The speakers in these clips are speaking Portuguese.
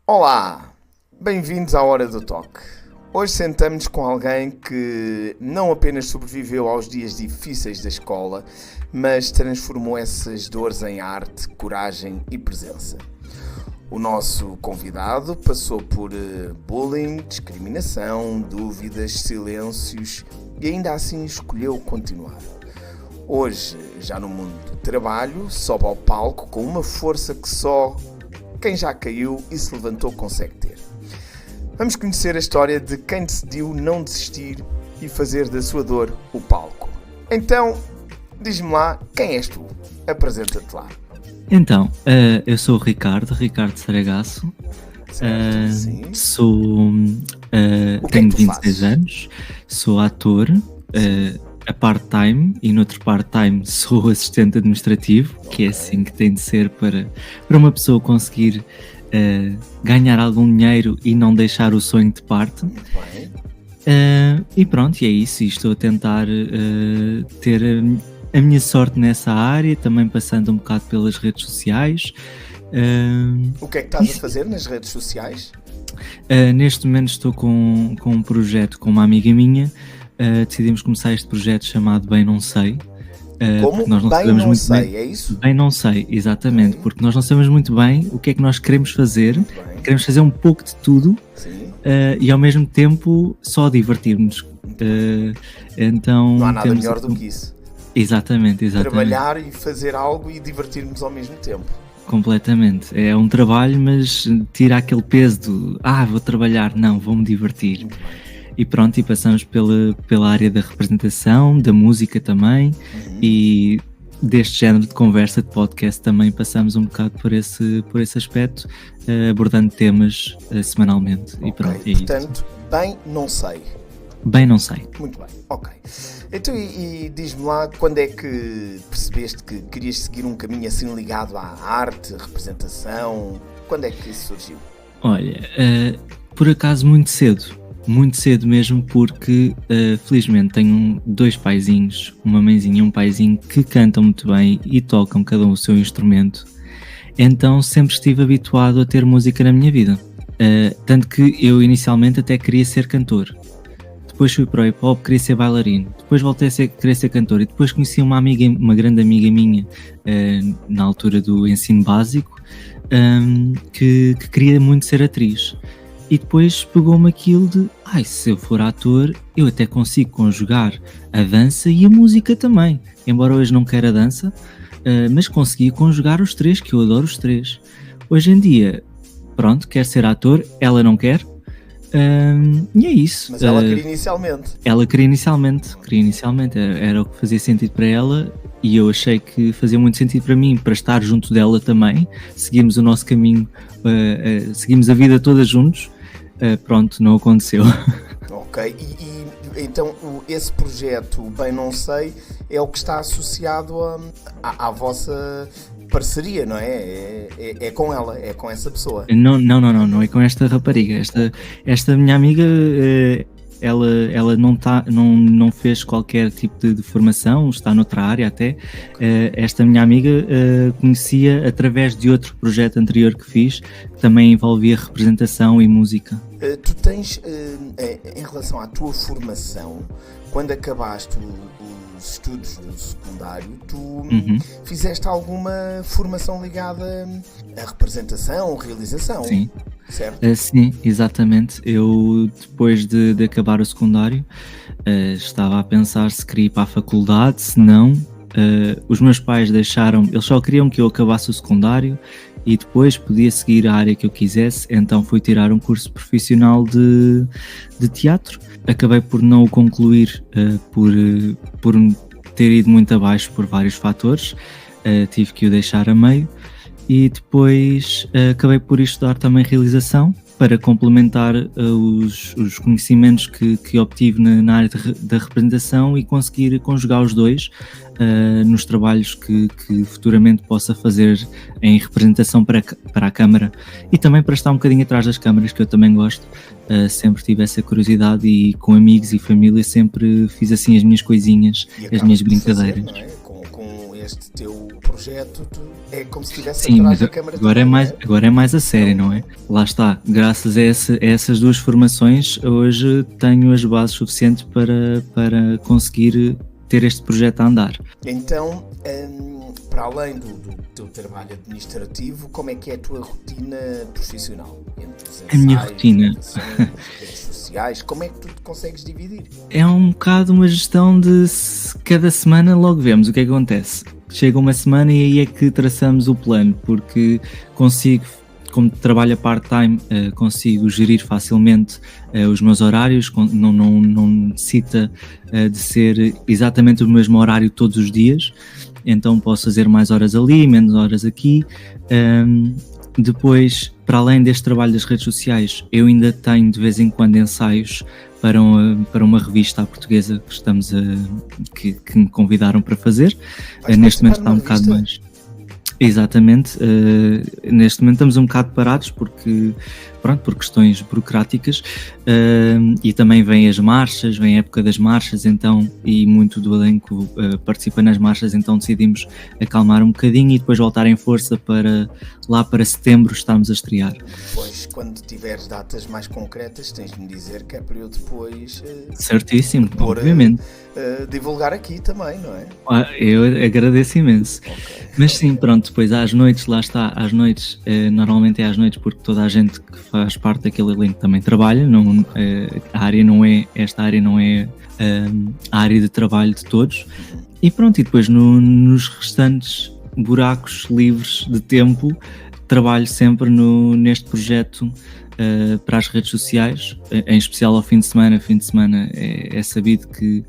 Olá, bem-vindos à Hora do Toque. Hoje sentamos com alguém que não apenas sobreviveu aos dias difíceis da escola, mas transformou essas dores em arte, coragem e presença. O nosso convidado passou por bullying, discriminação, dúvidas, silêncios e ainda assim escolheu continuar. Hoje, já no mundo do trabalho, sobe ao palco com uma força que só quem já caiu e se levantou consegue ter. Vamos conhecer a história de quem decidiu não desistir e fazer da sua dor o palco. Então, diz-me lá, quem és tu? Apresenta-te lá. Então, eu sou o Ricardo Saragasso, tenho 26 anos, sou ator, a part-time, e noutro part-time sou assistente administrativo, que é assim que tem de ser para uma pessoa conseguir ganhar algum dinheiro e não deixar o sonho de parte. E pronto, e é isso, e estou a tentar ter a minha sorte nessa área, também passando um bocado pelas redes sociais. O que é que estás a fazer nas redes sociais? Neste momento estou com um projeto com uma amiga minha. Decidimos começar este projeto chamado Bem Não Sei. Como? Nós não Bem sabemos Não muito Sei, bem. é isso? Bem Não Sei, exatamente, porque nós não sabemos muito bem o que é que nós queremos fazer. Queremos fazer um pouco de tudo. E ao mesmo tempo só divertirmos. Então não há nada melhor do que isso. Exatamente. Trabalhar e fazer algo e divertir-nos ao mesmo tempo. Completamente. É um trabalho, mas tira aquele peso do vou trabalhar. Não, vou-me divertir. E pronto, e passamos pela área da representação, da música também, e deste género de conversa, de podcast, também passamos um bocado por esse aspecto, abordando temas semanalmente. Okay. E pronto, portanto, Bem Não Sei. Bem Não Sei. Muito bem, ok. Então, e diz-me lá, quando é que percebeste que querias seguir um caminho assim ligado à arte, representação? Quando é que isso surgiu? Olha, por acaso muito cedo mesmo, porque felizmente tenho dois paizinhos, uma mãezinha e um paizinho, que cantam muito bem e tocam cada um o seu instrumento. Então sempre estive habituado a ter música na minha vida. Tanto que eu inicialmente até queria ser cantor. Depois fui para o hip hop, queria ser bailarino. Depois voltei a querer ser cantor. E depois conheci uma grande amiga minha, na altura do ensino básico, que queria muito ser atriz. E depois pegou-me aquilo de, se eu for ator, eu até consigo conjugar a dança e a música também. Embora hoje não queira dança, mas consegui conjugar os três, que eu adoro os três. Hoje em dia, pronto, quer ser ator, ela não quer. E é isso. Mas ela queria inicialmente. Ela queria inicialmente, era o que fazia sentido para ela, e eu achei que fazia muito sentido para mim, para estar junto dela também. Seguimos o nosso caminho, seguimos a vida toda juntos. Pronto, não aconteceu. Ok, e então esse projeto, Bem Não Sei, é o que está associado à vossa parceria, não é? É com ela, é com essa pessoa. Não é com esta rapariga. Esta minha amiga, ela não fez qualquer tipo de formação, está noutra área até. Esta minha amiga conhecia através de outro projeto anterior que fiz, que também envolvia representação e música. Tu tens, em relação à tua formação, quando acabaste os estudos do secundário, tu fizeste alguma formação ligada à representação, realização? Sim. Certo? Sim, exatamente. Eu, depois de acabar o secundário, estava a pensar se queria ir para a faculdade, se não. Os meus pais deixaram, eles só queriam que eu acabasse o secundário e depois podia seguir a área que eu quisesse, então fui tirar um curso profissional de teatro. Acabei por não o concluir por ter ido muito abaixo por vários fatores, tive que o deixar a meio. E depois acabei por estudar também realização para complementar os conhecimentos que obtive na área da representação e conseguir conjugar os dois nos trabalhos que futuramente possa fazer em representação para a câmara e também para estar um bocadinho atrás das câmaras, que eu também gosto. Sempre tive essa curiosidade e com amigos e família sempre fiz assim as minhas coisinhas, as minhas brincadeiras. Com este teu projeto, é como se estivesse Sim, atrás mas da câmara. agora é mais a sério, não é? Lá está, graças a essas duas formações, hoje tenho as bases suficientes para conseguir ter este projeto a andar. Então, para além do teu trabalho administrativo, como é que é a tua rotina profissional? Entre os A minha ensaios, rotina gravações, redes sociais, como é que tu te consegues dividir? é um bocado uma gestão de cada semana logo vemos o que é que acontece. Chega uma semana e aí é que traçamos o plano, porque consigo, como trabalho a part-time, consigo gerir facilmente os meus horários, não necessita de ser exatamente o mesmo horário todos os dias, então posso fazer mais horas ali, menos horas aqui. Depois, para além deste trabalho das redes sociais, eu ainda tenho de vez em quando ensaios para uma revista à portuguesa que me convidaram para fazer. Neste momento está um bocado mais... Exatamente, neste momento estamos um bocado parados por questões burocráticas, e também vem as marchas, vem a época das marchas, então, e muito do elenco participa nas marchas, então decidimos acalmar um bocadinho e depois voltar em força para lá para setembro estarmos a estrear. Depois, quando tiveres datas mais concretas, tens de me dizer que é para eu depois certíssimo, obviamente. Divulgar aqui também, não é? Eu agradeço imenso. Okay. Mas sim, pronto, depois às noites, lá está, às noites, normalmente é às noites porque toda a gente que faz parte daquele elenco também trabalha, esta área não é a área de trabalho de todos, e pronto, e depois nos restantes buracos livres de tempo, trabalho sempre neste projeto para as redes sociais, em especial ao fim de semana. Fim de semana é sabido que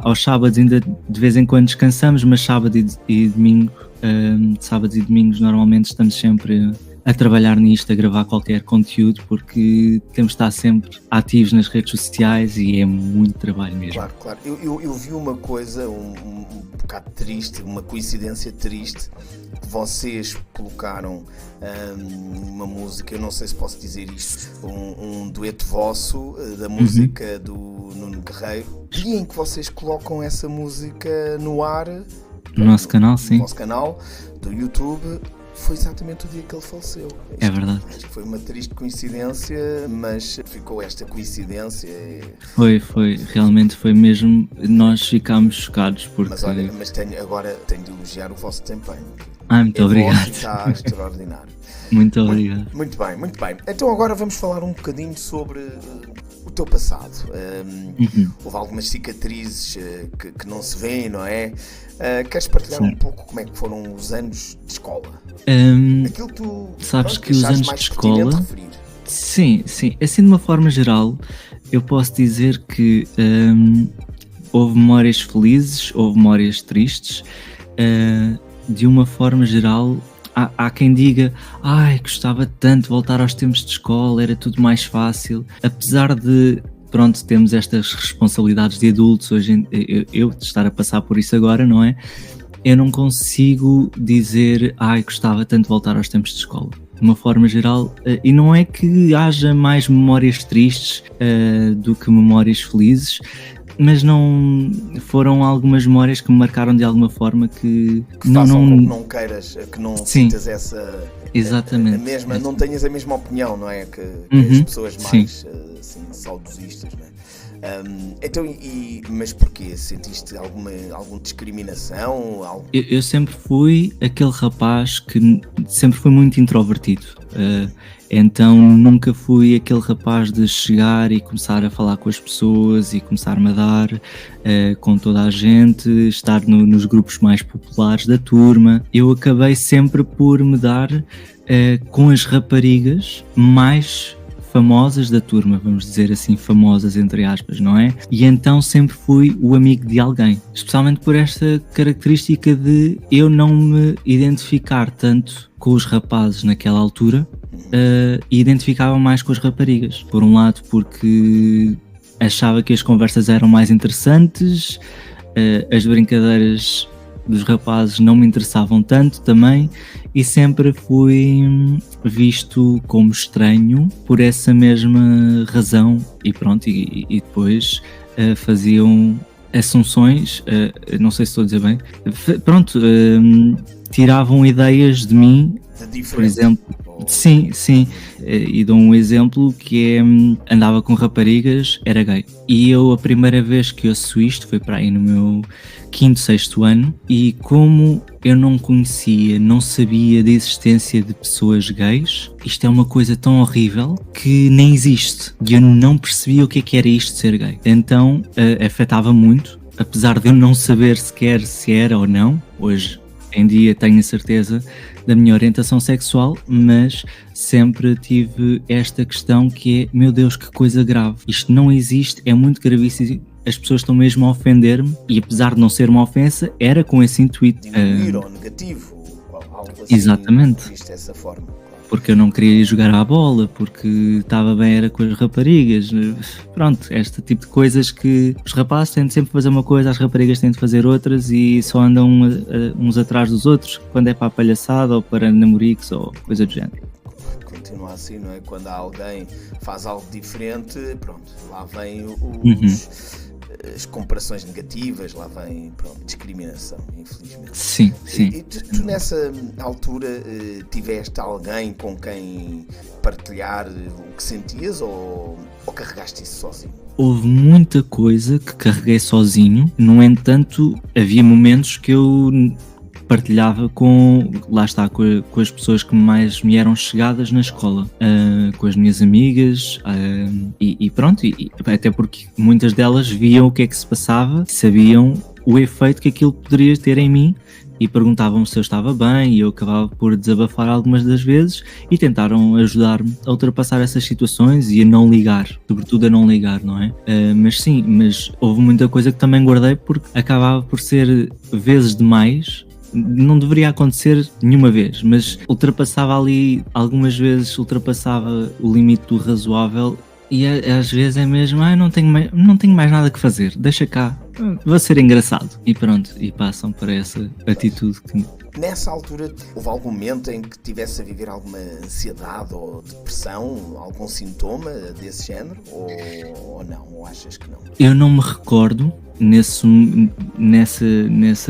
aos sábados ainda de vez em quando descansamos, mas sábados e domingos normalmente estamos sempre a trabalhar nisto, a gravar qualquer conteúdo, porque temos de estar sempre ativos nas redes sociais e é muito trabalho mesmo. Claro. Eu vi uma coisa um bocado triste, uma coincidência triste, que vocês colocaram uma música, eu não sei se posso dizer isto, um dueto vosso da música do Nuno Guerreiro, e em que vocês colocam essa música no ar, no nosso canal, sim. No nosso canal do YouTube. Foi exatamente o dia que ele faleceu. É verdade. Acho que foi uma triste coincidência, mas ficou esta coincidência. Realmente foi mesmo. Nós ficámos chocados porque... Mas tenho de elogiar o vosso desempenho. Muito obrigado. Está extraordinário. Muito obrigado. Muito bem. Então agora vamos falar um bocadinho sobre o teu passado. Houve algumas cicatrizes que não se vêem, não é? Queres partilhar um pouco como é que foram os anos de escola? Aquilo que tu sabes que os anos de escola... referir. Sim. Assim, de uma forma geral, eu posso dizer que houve memórias felizes, houve memórias tristes. De uma forma geral, há quem diga: gostava tanto de voltar aos tempos de escola, era tudo mais fácil. Apesar de, temos estas responsabilidades de adultos, hoje eu de estar a passar por isso agora, não é? Eu não consigo dizer, gostava tanto de voltar aos tempos de escola. De uma forma geral, e não é que haja mais memórias tristes do que memórias felizes, mas não foram algumas memórias que me marcaram de alguma forma que não queiras, que não sintas essa... Exatamente. Não tenhas a mesma opinião, não é? Que as pessoas mais assim, saudosistas, não é? Mas porquê? Sentiste alguma discriminação? Eu sempre fui aquele rapaz que sempre fui muito introvertido. Então nunca fui aquele rapaz de chegar e começar a falar com as pessoas e começar-me a dar com toda a gente, estar nos grupos mais populares da turma. Eu acabei sempre por me dar com as raparigas mais famosas da turma, vamos dizer assim, famosas entre aspas, não é? E então sempre fui o amigo de alguém, especialmente por esta característica de eu não me identificar tanto com os rapazes naquela altura, e identificava mais com as raparigas. Por um lado porque achava que as conversas eram mais interessantes, as brincadeiras dos rapazes não me interessavam tanto também, e sempre fui visto como estranho por essa mesma razão, e pronto, e depois faziam assunções, não sei se estou a dizer bem, pronto, tiravam ideias de mim, por exemplo. Sim, e dou um exemplo que é, andava com raparigas, era gay. E eu, a primeira vez que ouço isto, foi para aí no meu 5º, 6º ano, e como eu não conhecia, não sabia da existência de pessoas gays, isto é uma coisa tão horrível que nem existe. E eu não percebia o que era isto de ser gay. Então, afetava muito, apesar de eu não saber sequer se era ou não. Hoje em dia tenho a certeza da minha orientação sexual, mas sempre tive esta questão que é, meu Deus, que coisa grave. Isto não existe, é muito gravíssimo. As pessoas estão mesmo a ofender-me, e apesar de não ser uma ofensa, era com esse intuito. Diminuir ao negativo, algo assim. Exatamente. Dessa forma. Porque eu não queria ir jogar à bola, porque estava bem era com as raparigas. Pronto, este tipo de coisas que os rapazes têm de sempre fazer uma coisa, as raparigas têm de fazer outras e só andam uns atrás dos outros quando é para a palhaçada ou para namoricos ou coisa do género. Continua assim, não é? Quando alguém faz algo diferente, pronto, lá vem as comparações negativas, lá vem, pronto, discriminação, infelizmente. Sim. E tu nessa altura tiveste alguém com quem partilhar o que sentias ou carregaste isso sozinho? Houve muita coisa que carreguei sozinho, no entanto, havia momentos que eu partilhava com as pessoas que mais me eram chegadas na escola, com as minhas amigas, e pronto, até porque muitas delas viam o que é que se passava, sabiam o efeito que aquilo poderia ter em mim e perguntavam-me se eu estava bem, e eu acabava por desabafar algumas das vezes e tentaram ajudar-me a ultrapassar essas situações e a não ligar, sobretudo a não ligar, não é? Mas houve muita coisa que também guardei porque acabava por ser vezes demais. Não deveria acontecer nenhuma vez, mas algumas vezes ultrapassava o limite do razoável, e às vezes é mesmo, não tenho mais nada que fazer, deixa cá, vou ser engraçado, e pronto, e passam para essa atitude que... Nessa altura, houve algum momento em que tivesse a viver alguma ansiedade ou depressão, algum sintoma desse género, ou não, ou achas que não? Eu não me recordo nessa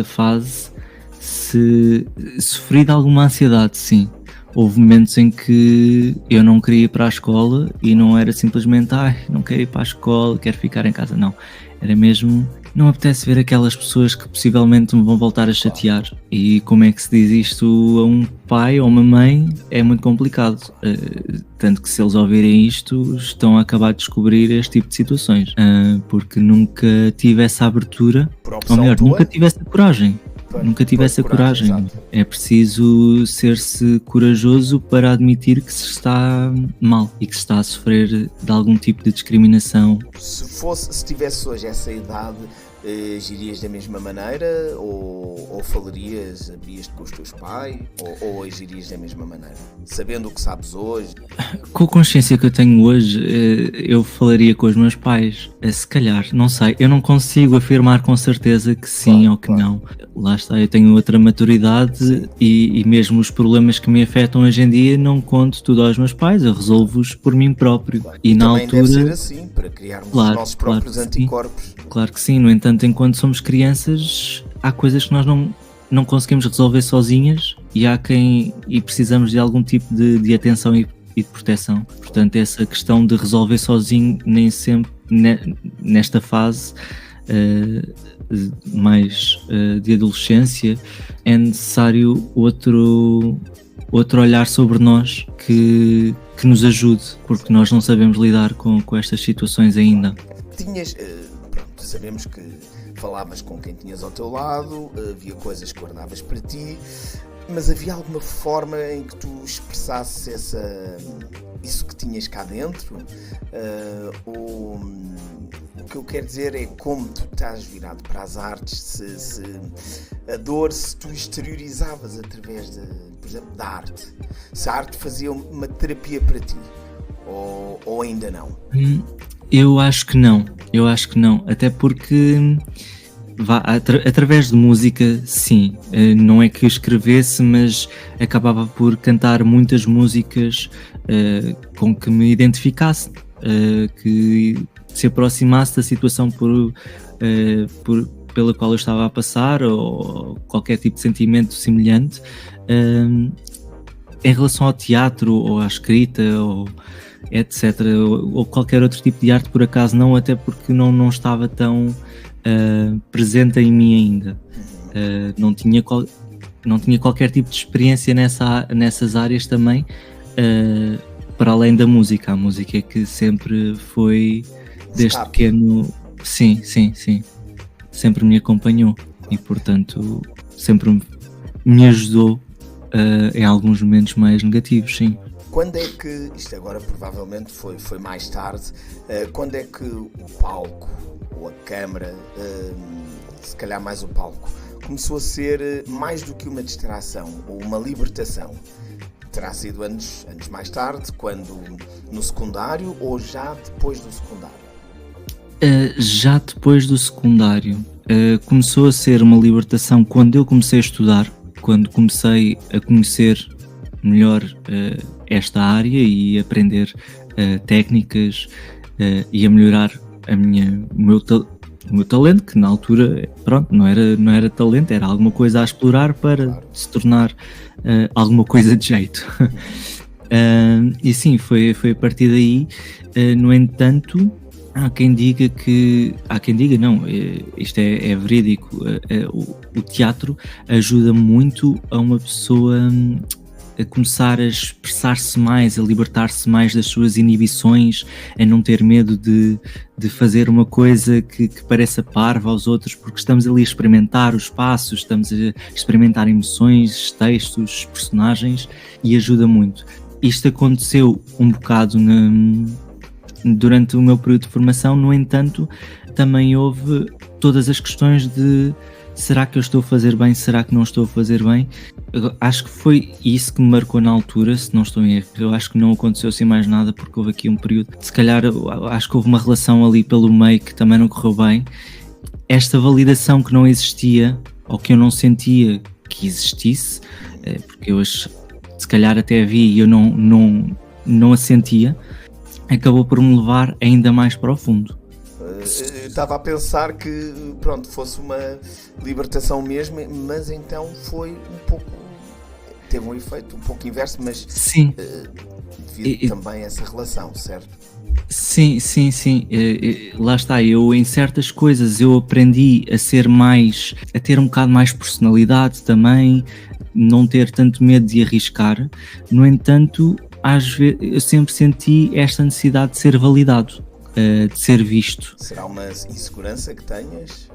fase se sofri de alguma ansiedade, sim. Houve momentos em que eu não queria ir para a escola e não era simplesmente, não quero ir para a escola, quero ficar em casa, não. Era mesmo, não apetece ver aquelas pessoas que possivelmente me vão voltar a chatear. E como é que se diz isto a um pai ou uma mãe? É muito complicado. Tanto que se eles ouvirem isto, estão a acabar de descobrir este tipo de situações. Porque nunca tive essa abertura, ou melhor, nunca tive essa coragem. Nunca tive essa coragem. Exato. É preciso ser-se corajoso para admitir que se está mal e que se está a sofrer de algum tipo de discriminação. Se tivesse hoje essa idade, agirias da mesma maneira ou falarias, abrias-te com os teus pais ou agirias da mesma maneira? Sabendo o que sabes hoje? Com a consciência que eu tenho hoje, eu falaria com os meus pais. Se calhar, não sei, eu não consigo afirmar com certeza que sim ou que não. Lá está, eu tenho outra maturidade e mesmo os problemas que me afetam hoje em dia não conto tudo aos meus pais, eu resolvo-os por mim próprio. E na altura deve ser assim, para criarmos os nossos próprios anticorpos. Claro que sim, no entanto, enquanto somos crianças, há coisas que nós não conseguimos resolver sozinhas e precisamos de algum tipo de atenção e de proteção. Portanto, essa questão de resolver sozinho, nem sempre nesta fase mais de adolescência, é necessário outro olhar sobre nós que nos ajude, porque nós não sabemos lidar com estas situações ainda. Sabemos que falavas com quem tinhas ao teu lado, havia coisas que guardavas para ti, mas havia alguma forma em que tu expressasses isso que tinhas cá dentro? O que eu quero dizer é como tu estás virado para as artes, se a dor, se tu exteriorizavas através, por exemplo, da arte, se a arte fazia uma terapia para ti, ou ainda não? Eu acho que não, até porque através de música, sim, não é que eu escrevesse, mas acabava por cantar muitas músicas com que me identificasse, que se aproximasse da situação pela qual eu estava a passar, ou qualquer tipo de sentimento semelhante, em relação ao teatro ou à escrita ou etc, ou qualquer outro tipo de arte, por acaso não, até porque não estava tão presente em mim ainda. Não tinha qualquer tipo de experiência nessas áreas também, para além da música. A música é que sempre foi, desde pequeno, sim, sempre me acompanhou e, portanto, sempre me ajudou em alguns momentos mais negativos, sim. Quando é que, isto agora provavelmente foi mais tarde, quando é que o palco ou a câmara, se calhar mais o palco, começou a ser mais do que uma distração ou uma libertação? Terá sido anos mais tarde, quando no secundário, ou já depois do secundário? Já depois do secundário. Começou a ser uma libertação quando eu comecei a estudar, quando comecei a conhecer melhor esta área e aprender técnicas e a melhorar o meu talento, que na altura, pronto, não era talento, era alguma coisa a explorar para se tornar alguma coisa de jeito. E sim, foi a partir daí. No entanto, há quem diga não, isto é verídico, o teatro ajuda muito a uma pessoa a começar a expressar-se mais, a libertar-se mais das suas inibições, a não ter medo de fazer uma coisa que pareça parva aos outros, porque estamos ali a experimentar os passos, estamos a experimentar emoções, textos, personagens, e ajuda muito. Isto aconteceu um bocado durante o meu período de formação. No entanto, também houve todas as questões de: será que eu estou a fazer bem? Será que não estou a fazer bem? Acho que foi isso que me marcou na altura, se não estou em erro. Eu acho que não aconteceu assim mais nada, porque houve aqui um período, se calhar, acho que houve uma relação ali pelo meio que também não correu bem. Esta validação que não existia, ou que eu não sentia que existisse, porque eu se calhar até havia e eu não a sentia, acabou por me levar ainda mais para o fundo. Estava a pensar que, pronto, fosse uma libertação mesmo, mas então foi um pouco, teve um efeito um pouco inverso, mas sim, devido também a essa relação, certo? Sim. Lá está, eu em certas coisas eu aprendi a ter um bocado mais personalidade também, não ter tanto medo de arriscar. No entanto, às vezes eu sempre senti esta necessidade de ser validado, de ser visto. Será uma insegurança que tenhas?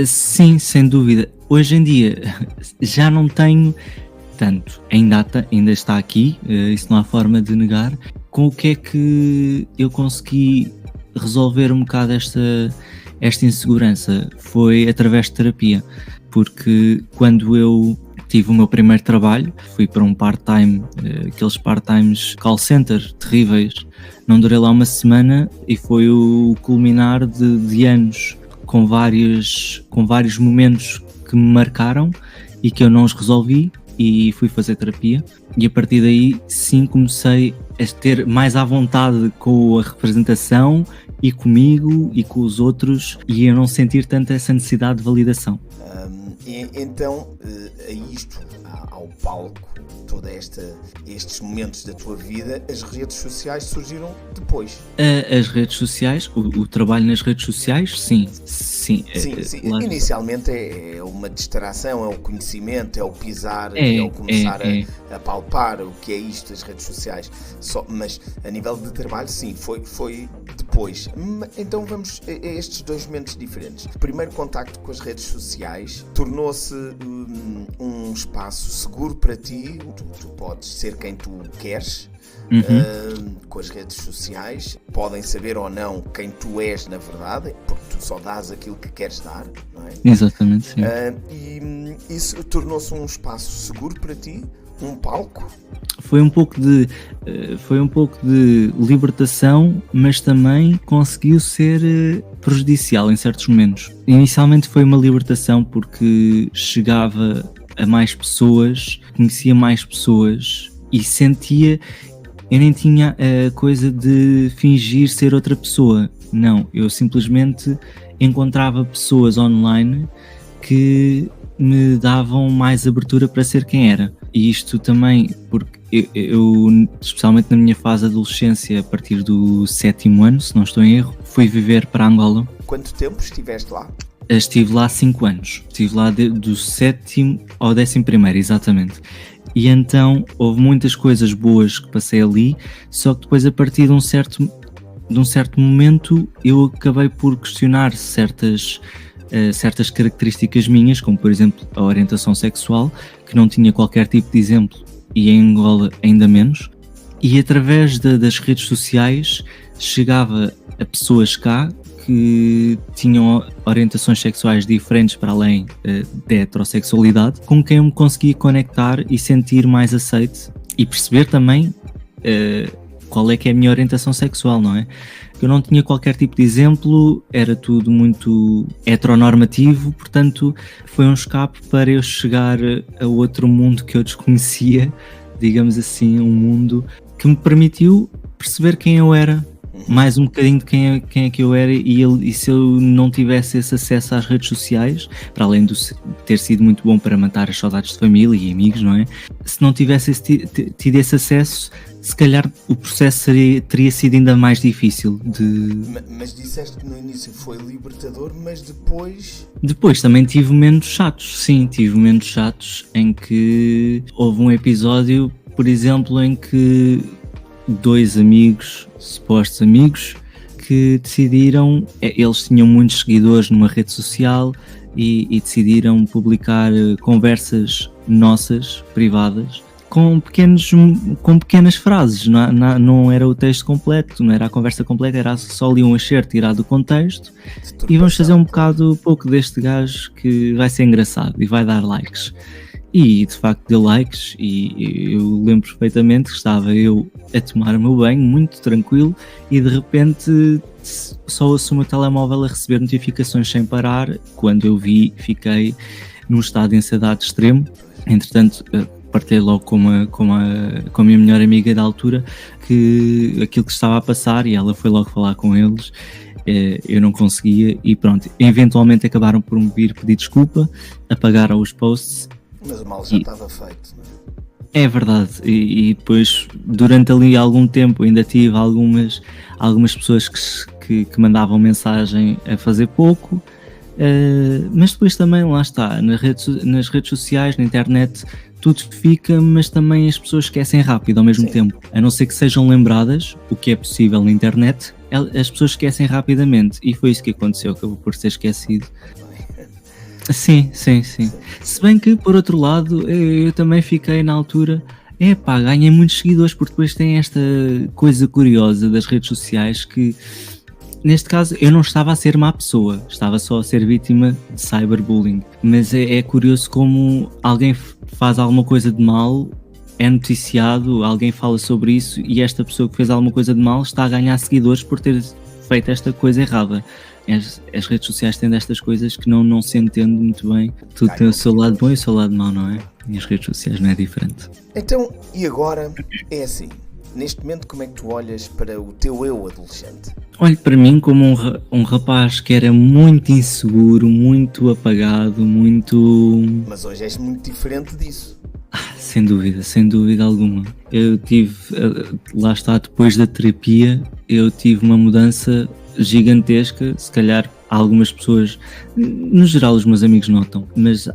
Sim, sem dúvida. Hoje em dia já não tenho tanto, ainda está aqui, isso não há forma de negar. Com o que é que eu consegui resolver um bocado esta insegurança? Foi através de terapia, porque quando eu tive o meu primeiro trabalho, fui para um part-time, aqueles part-times call center terríveis. Não durei lá uma semana e foi o culminar de anos com vários momentos que me marcaram e que eu não os resolvi, e fui fazer terapia. E a partir daí sim comecei a ter mais à vontade com a representação e comigo e com os outros, e a não sentir tanto essa necessidade de validação. Então, a isto, ao palco, todos estes momentos da tua vida, as redes sociais surgiram depois? As redes sociais, o trabalho nas redes sociais, sim. Inicialmente é uma distração, é o conhecimento, é o pisar, é o começar a palpar o que é isto, as redes sociais. Mas a nível de trabalho, sim, foi depois. Então vamos a estes dois momentos diferentes. O primeiro contacto com as redes sociais tornou-se um espaço seguro para ti. Tu podes ser quem tu queres. Com as redes sociais podem saber ou não quem tu és na verdade, porque tu só dás aquilo que queres dar, não é? Exatamente, sim. E isso tornou-se um espaço seguro para ti, um palco? Foi um pouco de libertação, mas também conseguiu ser prejudicial em certos momentos. Inicialmente foi uma libertação porque chegava a mais pessoas, conhecia mais pessoas e sentia. Eu nem tinha a coisa de fingir ser outra pessoa. Não, eu simplesmente encontrava pessoas online que me davam mais abertura para ser quem era. E isto também porque eu, especialmente na minha fase de adolescência, a partir do 7º ano, se não estou em erro, fui viver para Angola. Quanto tempo estiveste lá? Estive lá 5 anos. Estive lá do 7º ao 11º, exatamente. E então houve muitas coisas boas que passei ali, só que depois, a partir de um certo momento, eu acabei por questionar certas características minhas, como por exemplo a orientação sexual, que não tinha qualquer tipo de exemplo, e em Angola ainda menos, e através das redes sociais chegava a pessoas cá que tinham orientações sexuais diferentes para além da heterossexualidade, com quem eu me conseguia conectar e sentir mais aceite e perceber também qual é que é a minha orientação sexual, não é? Eu não tinha qualquer tipo de exemplo, era tudo muito heteronormativo, portanto foi um escape para eu chegar a outro mundo que eu desconhecia, digamos assim, um mundo que me permitiu perceber quem eu era, mais um bocadinho de quem é que eu era, e se eu não tivesse esse acesso às redes sociais, para além de ter sido muito bom para matar as saudades de família e amigos, não é? Se não tivesse tido esse acesso, se calhar o processo teria sido ainda mais difícil de... Mas disseste que no início foi libertador, mas depois... Depois também tive momentos chatos, sim, tive momentos chatos em que houve um episódio, por exemplo, em que 2 amigos, supostos amigos, que decidiram, eles tinham muitos seguidores numa rede social e decidiram publicar conversas nossas, privadas, com pequenas frases, não era o texto completo, não era a conversa completa, era só ali um excerto tirado do contexto, e vamos fazer um pouco deste gajo que vai ser engraçado e vai dar likes. E de facto deu likes, e eu lembro perfeitamente que estava eu a tomar o meu banho, muito tranquilo, e de repente só ouço o meu telemóvel a receber notificações sem parar. Quando eu vi, fiquei num estado de ansiedade extremo. Entretanto, partilhei logo com a minha melhor amiga da altura que aquilo que estava a passar, e ela foi logo falar com eles. Eu não conseguia, e pronto, eventualmente acabaram por me vir pedir desculpa, apagaram os posts. Mas o mal já estava feito, não é? É verdade, e depois durante ali algum tempo ainda tive algumas pessoas que mandavam mensagem a fazer pouco, mas depois também, lá está, nas redes sociais, na internet, tudo fica, mas também as pessoas esquecem rápido ao mesmo tempo. A não ser que sejam lembradas, o que é possível na internet, as pessoas esquecem rapidamente, e foi isso que aconteceu, acabou por ser esquecido. Sim. Se bem que, por outro lado, eu também fiquei na altura, ganhei muitos seguidores, porque depois tem esta coisa curiosa das redes sociais que, neste caso, eu não estava a ser má pessoa, estava só a ser vítima de cyberbullying. Mas é curioso como alguém faz alguma coisa de mal, é noticiado, alguém fala sobre isso, e esta pessoa que fez alguma coisa de mal está a ganhar seguidores por ter feito esta coisa errada. As redes sociais têm destas coisas que não se entende muito bem. Tudo tem o seu lado bom e o seu lado mau, não é? E as redes sociais não é diferente. Então, e agora é assim, neste momento, como é que tu olhas para o teu eu adolescente? Olho para mim como um rapaz que era muito inseguro, muito apagado, muito... Mas hoje és muito diferente disso. Sem dúvida alguma. Eu tive, lá está, depois da terapia, eu tive uma mudança gigantesca. Se calhar algumas pessoas, no geral os meus amigos notam, mas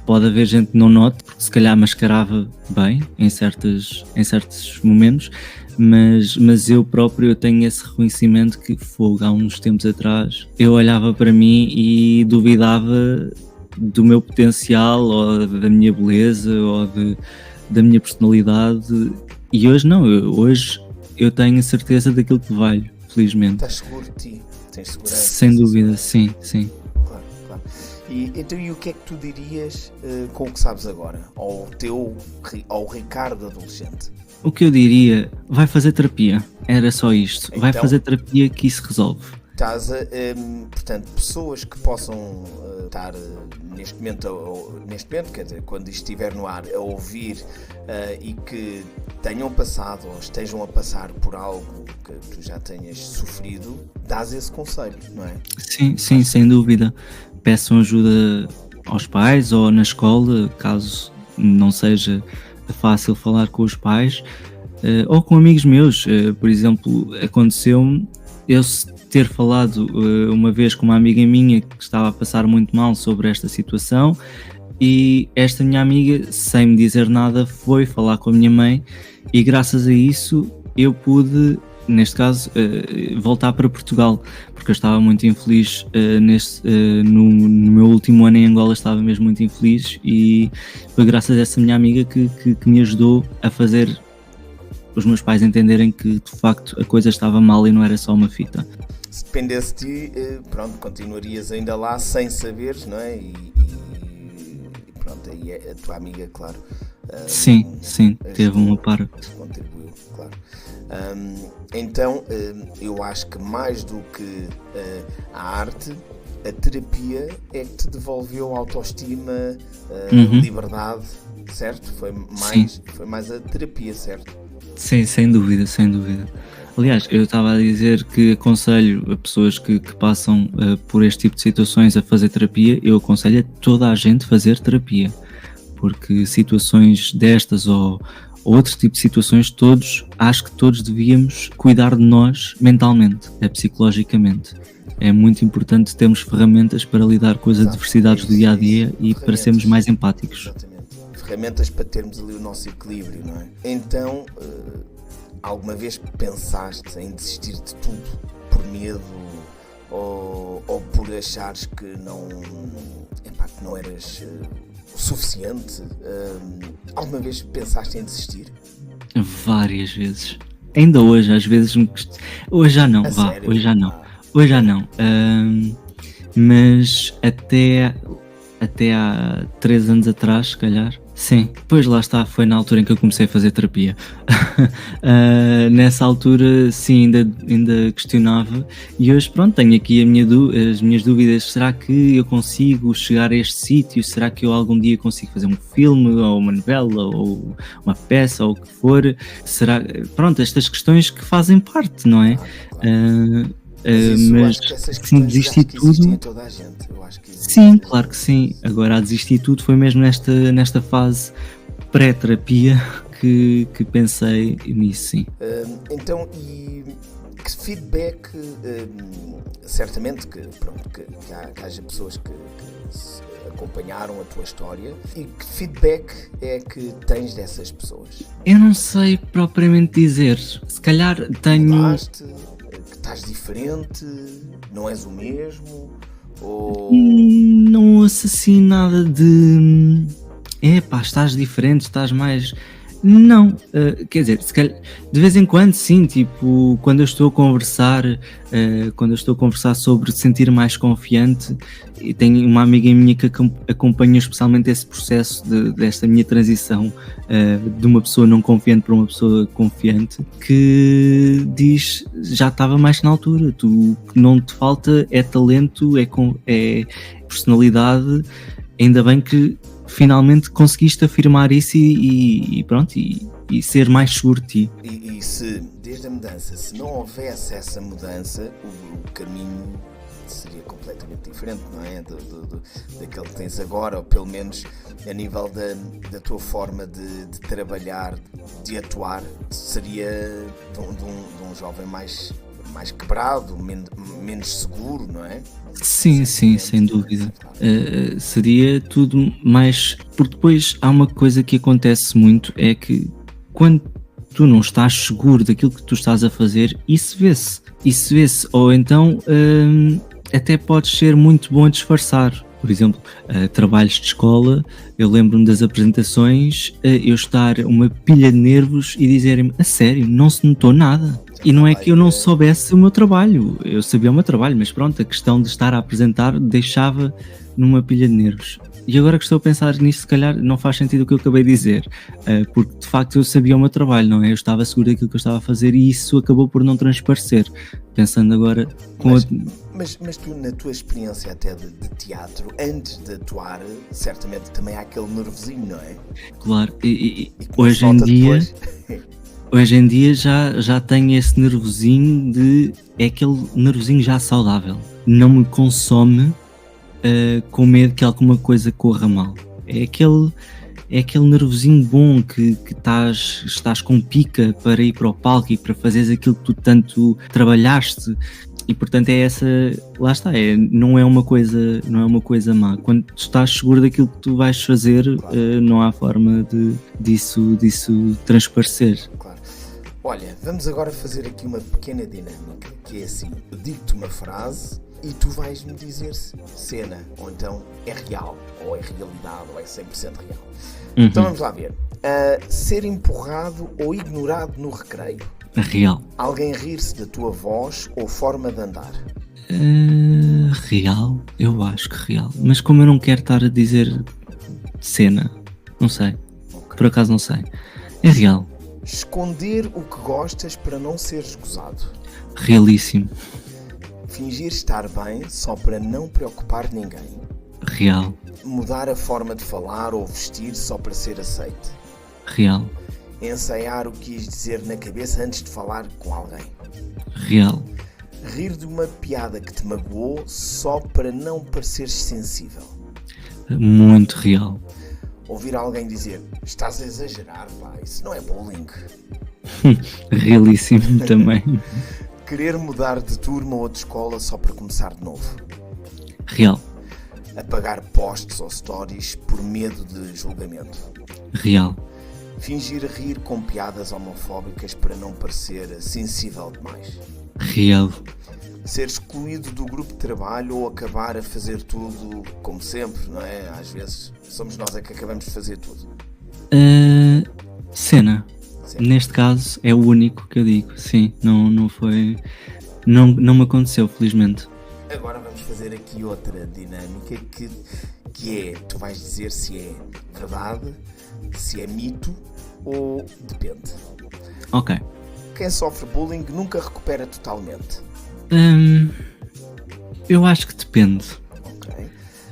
pode haver gente que não note, porque se calhar mascarava bem em certos momentos, mas eu próprio tenho esse reconhecimento que há uns tempos atrás eu olhava para mim e duvidava do meu potencial, ou da minha beleza, ou da minha personalidade, e hoje não, hoje eu tenho certeza daquilo que valho, felizmente. Estás seguro de ti? Tens segurança? Sem dúvida, sim. Claro. Então, e o que é que tu dirias com o que sabes agora, ao Ricardo adolescente? O que eu diria, vai fazer terapia, era só isto, Então, vai fazer terapia que isso resolve. Estás a, portanto, pessoas que possam estar neste momento, quer dizer, quando isto estiver no ar, a ouvir e que tenham passado ou estejam a passar por algo que tu já tenhas sofrido, dás esse conselho, não é? Sim, sim, sem dúvida. Peçam ajuda aos pais ou na escola, caso não seja fácil falar com os pais, ou com amigos meus. Por exemplo, aconteceu-me eu ter falado uma vez com uma amiga minha que estava a passar muito mal sobre esta situação, e esta minha amiga, sem me dizer nada, foi falar com a minha mãe, e graças a isso eu pude, neste caso, voltar para Portugal, porque eu estava muito infeliz no meu último ano em Angola. Estava mesmo muito infeliz, e foi graças a essa minha amiga que me ajudou a fazer os meus pais entenderem que de facto a coisa estava mal e não era só uma fita. Se dependesse de ti, pronto, continuarias ainda lá sem saberes, não é? E pronto, aí a tua amiga, claro. Sim, teve uma parte. Contribuiu, claro. Então, eu acho que mais do que a arte, a terapia é que te devolveu autoestima, liberdade, certo? Foi mais a terapia, certo? Sim, sem dúvida. Aliás, eu estava a dizer que aconselho a pessoas que passam por este tipo de situações a fazer terapia. Eu aconselho a toda a gente fazer terapia, porque situações destas ou outro tipo de situações, acho que todos devíamos cuidar de nós mentalmente, psicologicamente. É muito importante termos ferramentas para lidar com as adversidades do dia-a-dia e para sermos mais empáticos. Exatamente. Ferramentas para termos ali o nosso equilíbrio, não é? Então, alguma vez pensaste em desistir de tudo por medo ou por achares que não eras o suficiente? Alguma vez pensaste em desistir? Várias vezes. Ainda hoje, às vezes hoje já não, Sério? Hoje já não. Mas até há 3 anos atrás, se calhar. Sim, pois lá está, foi na altura em que eu comecei a fazer terapia. Nessa altura, sim, ainda questionava, e hoje, pronto, tenho aqui as minhas dúvidas. Será que eu consigo chegar a este sítio? Será que eu algum dia consigo fazer um filme, ou uma novela, ou uma peça, ou o que for? Será, pronto, estas questões que fazem parte, não é? Mas sim, desistir de tudo. Toda a gente. Eu acho que sim, claro que sim. Agora, a desistir de tudo foi mesmo nesta fase pré-terapia que pensei nisso, sim. Então, e que feedback, certamente que haja pessoas que acompanharam a tua história, e que feedback é que tens dessas pessoas? Eu não sei propriamente dizer. Se calhar tenho... Mudaste, que estás diferente, não és o mesmo, ou... Não ouço assim nada de... estás diferente, estás mais... Não, quer dizer, se calhar, de vez em quando sim, tipo, quando eu estou a conversar sobre sentir mais confiante, e tenho uma amiga minha que acompanha especialmente esse processo desta minha transição de uma pessoa não confiante para uma pessoa confiante, que diz, já estava mais na altura, o que não te falta é talento, é personalidade, ainda bem que finalmente conseguiste afirmar isso e pronto, e ser mais seguro de ti. E se, desde a mudança, se não houvesse essa mudança, o caminho seria completamente diferente, não é? Daquele que tens agora, ou pelo menos a nível da tua forma de trabalhar, de atuar, seria de um jovem mais quebrado, menos seguro, não é? Sim, sem dúvida. Seria tudo mais... Porque depois há uma coisa que acontece muito, é que quando tu não estás seguro daquilo que tu estás a fazer, isso vê-se. Ou então até podes ser muito bom a disfarçar. Por exemplo, trabalhos de escola, eu lembro-me das apresentações, eu estar uma pilha de nervos e dizerem-me, a sério, não se notou nada. E não é que eu não soubesse o meu trabalho, eu sabia o meu trabalho, mas pronto, a questão de estar a apresentar deixava numa pilha de nervos. E agora que estou a pensar nisto, se calhar não faz sentido o que eu acabei de dizer, porque de facto eu sabia o meu trabalho, não é? Eu estava seguro daquilo que eu estava a fazer e isso acabou por não transparecer. Pensando agora com Mas tu, na tua experiência até de teatro, antes de atuar, certamente também há aquele nervosinho, não é? Claro, E que hoje se em nota dia, depois. hoje em dia já tenho esse nervosinho é aquele nervosinho já saudável. Não me consome com medo que alguma coisa corra mal. É aquele nervosinho bom que estás com pica para ir para o palco e para fazeres aquilo que tu tanto trabalhaste. E portanto é essa, lá está, não é uma coisa má. Quando tu estás seguro daquilo que tu vais fazer, Claro. não há forma disso transparecer. Claro. Olha, vamos agora fazer aqui uma pequena dinâmica, que é assim, eu digo-te uma frase e tu vais-me dizer se cena, ou então é real, ou é realidade, ou é 100% real. Então vamos lá ver. Ser empurrado ou ignorado no recreio. Real. Alguém rir-se da tua voz ou forma de andar. Real? Eu acho que real. Mas como eu não quero estar a dizer cena, não sei. Ok. Por acaso não sei. É real. Esconder o que gostas para não seres gozado. Realíssimo. Fingir estar bem só para não preocupar ninguém. Real. Mudar a forma de falar ou vestir só para ser aceite. Real. Ensaiar o que quis dizer na cabeça antes de falar com alguém. Real. Rir de uma piada que te magoou só para não pareceres sensível. Muito real. Ouvir alguém dizer, estás a exagerar, pá, isso não é bullying. Realíssimo também. Querer mudar de turma ou de escola só para começar de novo. Real. Apagar posts ou stories por medo de julgamento. Real. Fingir rir com piadas homofóbicas para não parecer sensível demais. Real. Ser excluído do grupo de trabalho ou acabar a fazer tudo como sempre, não é? Às vezes somos nós que acabamos de fazer tudo. Cena. Sim. Neste caso é o único que eu digo. Sim, não foi. Não me aconteceu, felizmente. Agora vamos fazer aqui outra dinâmica que é, tu vais dizer se é verdade, se é mito ou depende. Ok. Quem sofre bullying nunca recupera totalmente. Eu acho que depende. Ok.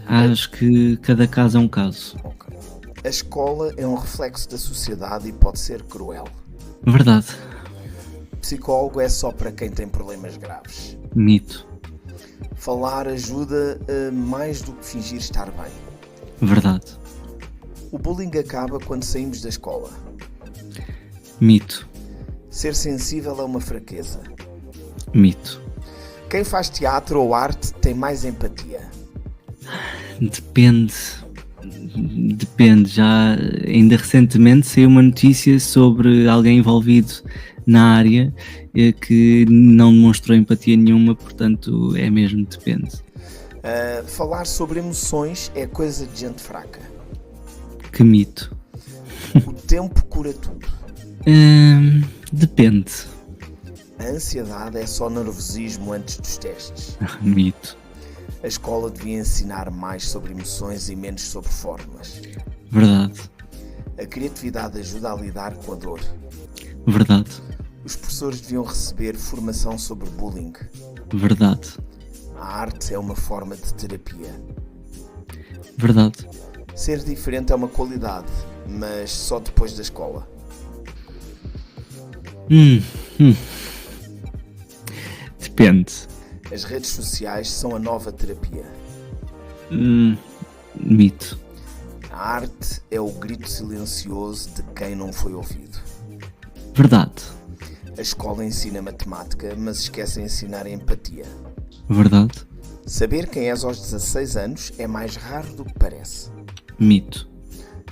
Acho que cada caso é um caso. Ok. A escola é um reflexo da sociedade e pode ser cruel. Verdade. Psicólogo é só para quem tem problemas graves. Mito. Falar ajuda mais do que fingir estar bem. Verdade. O bullying acaba quando saímos da escola. Mito. Ser sensível é uma fraqueza. Mito. Quem faz teatro ou arte tem mais empatia. Depende. Já ainda recentemente saiu uma notícia sobre alguém envolvido na área que não demonstrou empatia nenhuma, portanto é mesmo depende. Falar sobre emoções é coisa de gente fraca. Que mito. O tempo cura tudo. Depende. A ansiedade é só nervosismo antes dos testes. Mito. A escola devia ensinar mais sobre emoções e menos sobre fórmulas. Verdade. A criatividade ajuda a lidar com a dor. Verdade. Os professores deviam receber formação sobre bullying. Verdade. A arte é uma forma de terapia. Verdade. Ser diferente é uma qualidade, mas só depois da escola. Depende. As redes sociais são a nova terapia. Mito. A arte é o grito silencioso de quem não foi ouvido. Verdade. A escola ensina matemática, mas esquece de ensinar a empatia. Verdade. Saber quem és aos 16 anos é mais raro do que parece. Mito.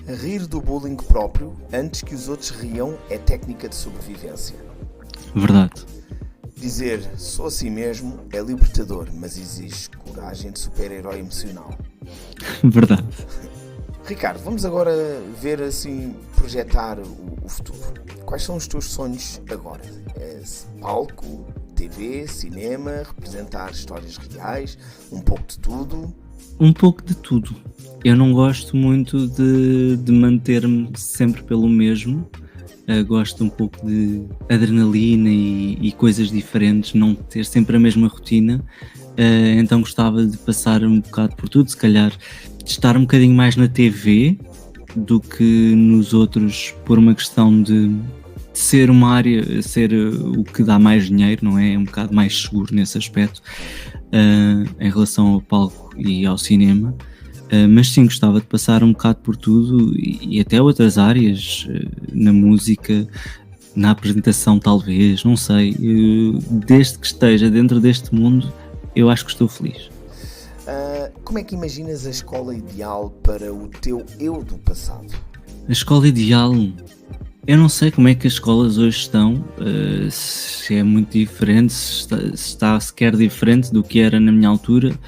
Rir do bullying próprio antes que os outros riam é técnica de sobrevivência. Verdade. Dizer sou assim mesmo é libertador, mas exige coragem de super-herói emocional. Verdade. Ricardo, vamos agora ver assim, projetar o futuro. Quais são os teus sonhos agora? Palco, TV, cinema, representar histórias reais, um pouco de tudo? Um pouco de tudo. Eu não gosto muito de manter-me sempre pelo mesmo. Gosto um pouco de adrenalina e coisas diferentes, não ter sempre a mesma rotina. Então gostava de passar um bocado por tudo, se calhar de estar um bocadinho mais na TV do que nos outros, por uma questão de ser uma área, ser o que dá mais dinheiro, não é? É um bocado mais seguro nesse aspecto, em relação ao palco e ao cinema. Mas sim, gostava de passar um bocado por tudo e até outras áreas, na música, na apresentação talvez, não sei. Desde que esteja dentro deste mundo, eu acho que estou feliz. Como é que imaginas a escola ideal para o teu eu do passado? A escola ideal, eu não sei como é que as escolas hoje estão, se é muito diferente, se está sequer diferente do que era na minha altura,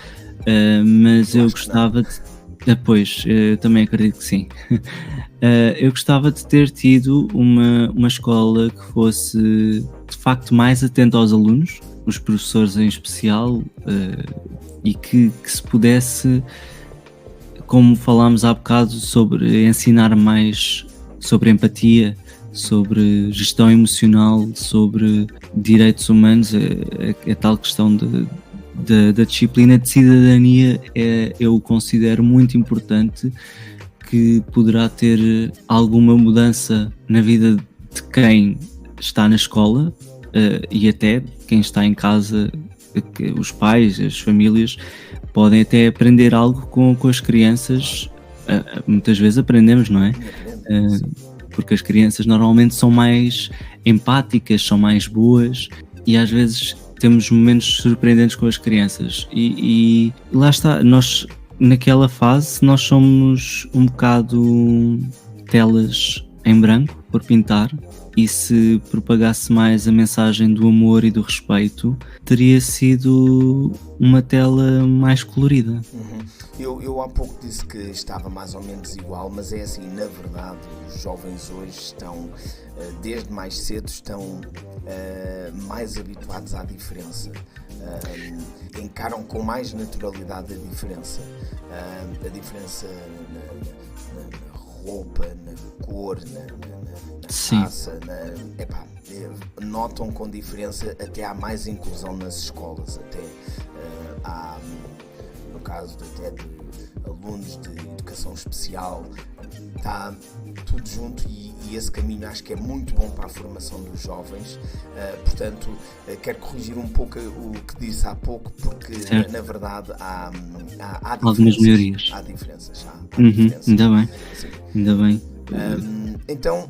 mas eu gostava de... Pois, também acredito que sim. Eu gostava de ter tido uma escola que fosse de facto mais atenta aos alunos, os professores em especial, e que se pudesse, como falámos há bocado, sobre ensinar mais sobre empatia, sobre gestão emocional, sobre direitos humanos, a tal questão da disciplina de cidadania, eu considero muito importante, que poderá ter alguma mudança na vida de quem está na escola, e até quem está em casa, os pais, as famílias podem até aprender algo com as crianças. Muitas vezes aprendemos, não é? Porque as crianças normalmente são mais empáticas, são mais boas, e às vezes temos momentos surpreendentes com as crianças e lá está, nós naquela fase nós somos um bocado telas em branco por pintar, e se propagasse mais a mensagem do amor e do respeito, teria sido uma tela mais colorida. Eu há pouco disse que estava mais ou menos igual, mas é assim, na verdade, os jovens hoje estão, desde mais cedo, estão mais habituados à diferença. Encaram com mais naturalidade a diferença na roupa, na cor, na raça, notam com diferença, até há mais inclusão nas escolas, até há, no caso até de alunos de educação especial, está tudo junto e esse caminho acho que é muito bom para a formação dos jovens. Portanto, quero corrigir um pouco o que disse há pouco, porque na verdade há algumas melhorias. Há diferenças. Ainda bem. Sim. Ainda bem. Então,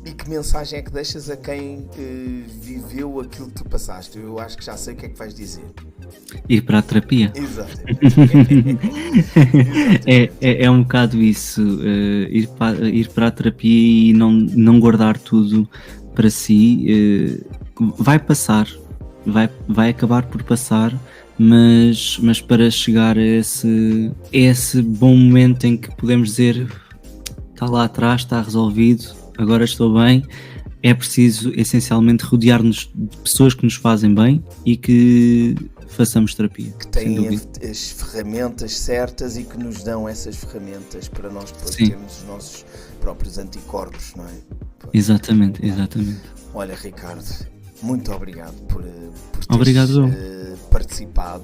e que mensagem é que deixas a quem viveu aquilo que tu passaste? Eu acho que já sei o que é que vais dizer. Ir para a terapia. Exatamente. É um bocado isso, ir para a terapia e não guardar tudo para si. Vai passar, vai acabar por passar, mas para chegar a esse bom momento em que podemos dizer: está lá atrás, está resolvido, agora estou bem. É preciso essencialmente rodear-nos de pessoas que nos fazem bem e que façamos terapia. Que têm as ferramentas certas e que nos dão essas ferramentas para nós depois termos os nossos próprios anticorpos, não é? Exatamente. Olha, Ricardo, muito obrigado por teres participado.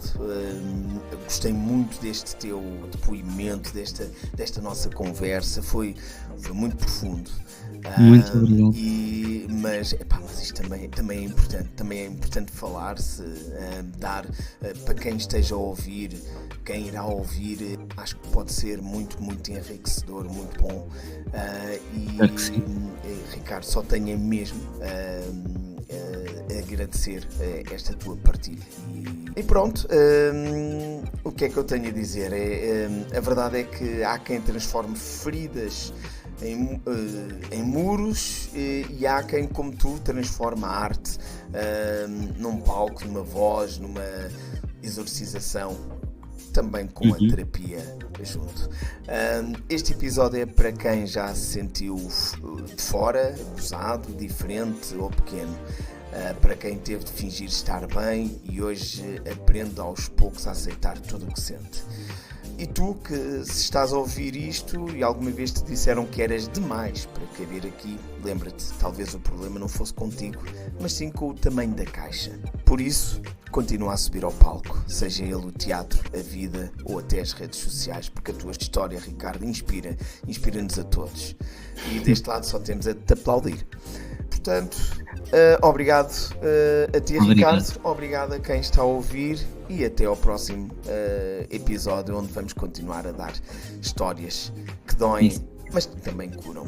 Gostei muito deste teu depoimento, desta nossa conversa. Foi muito profundo. Muito obrigado. Mas isto também é importante. Também é importante falar-se, dar para quem esteja a ouvir, quem irá ouvir, acho que pode ser muito, muito enriquecedor, muito bom. Claro que sim. Ricardo, só tenho mesmo agradecer esta tua partilha. E pronto, o que é que eu tenho a dizer? A verdade é que há quem transforme feridas em muros, e há quem, como tu, transforma a arte num palco, numa voz, numa exorcização, também com a terapia junto. Este episódio é para quem já se sentiu de fora, abusado, diferente ou pequeno. para quem teve de fingir estar bem e hoje aprende aos poucos a aceitar tudo o que sente. E tu que se estás a ouvir isto e alguma vez te disseram que eras demais para caber aqui, lembra-te, talvez o problema não fosse contigo, mas sim com o tamanho da caixa. Por isso, continua a subir ao palco, seja ele o teatro, a vida ou até as redes sociais, porque a tua história, Ricardo, inspira-nos a todos. E deste lado só temos a te aplaudir. Portanto, obrigado a ti, Ricardo, obrigado a quem está a ouvir e até ao próximo episódio, onde vamos continuar a dar histórias que doem, mas que também curam.